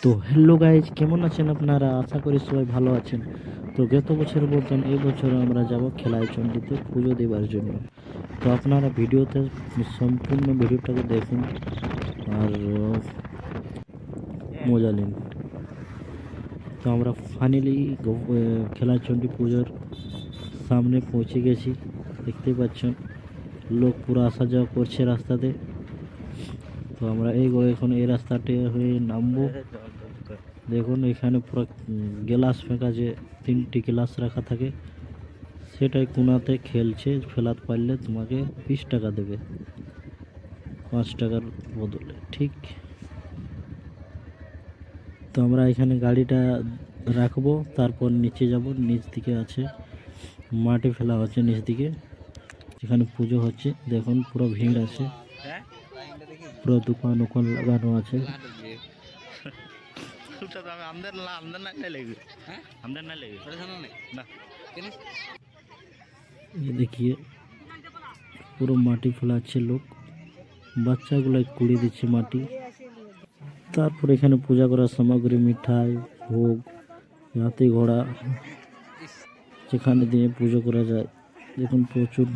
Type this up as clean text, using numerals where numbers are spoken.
তো hello guys, কেমন আছেন আপনারা? আশা করি সবাই ভালো আছেন। তো গত বছরের মতন এই বছর আমরা যাব খেলায় চণ্ডীতে পুজো দেবার জন্য। তো আপনারা ভিডিওতে সম্পূর্ণ ভিডিওটাকে দেখুন আর মজা নিন। তো আমরা ফাইনালি খেলায় চণ্ডী পুজোর সামনে পৌঁছে গেছি। দেখতেই পাচ্ছেন লোক পুরো আসা যাওয়া করছে রাস্তাতে। তো আমরা এখন এই রাস্তাতে হয়ে নামবো। দেখুন এখানে পুরো গ্লাস ফেঁকা, যে 3টি গ্লাস রাখা থাকে, সেটাই কোনাতে খেলছে। ফেলাতে পারলে তোমাকে 20 টাকা দেবে, 5 টাকার বদলে, ঠিক। তো আমরা এখানে গাড়িটা রাখবো, তারপর নিচে যাব। নিচ দিকে আছে মাটি ফেলা হচ্ছে, নিচ দিকে যেখানে পুজো হচ্ছে। দেখুন পুরো ভিড় আছে, পুরো দোকান ওখান লাগানো আছে। ये देखिए পুরো মাটি ফেলাচ্ছে লোক, বাচ্চাগুলো কুড়িয়ে দিচ্ছে মাটি। তারপর এখানে পূজা করার সামগ্রী, মিঠাই, ভোগ, হাতি ঘোড়া যেখানে দিয়ে পুজো করা যায়। দেখুন প্রচুর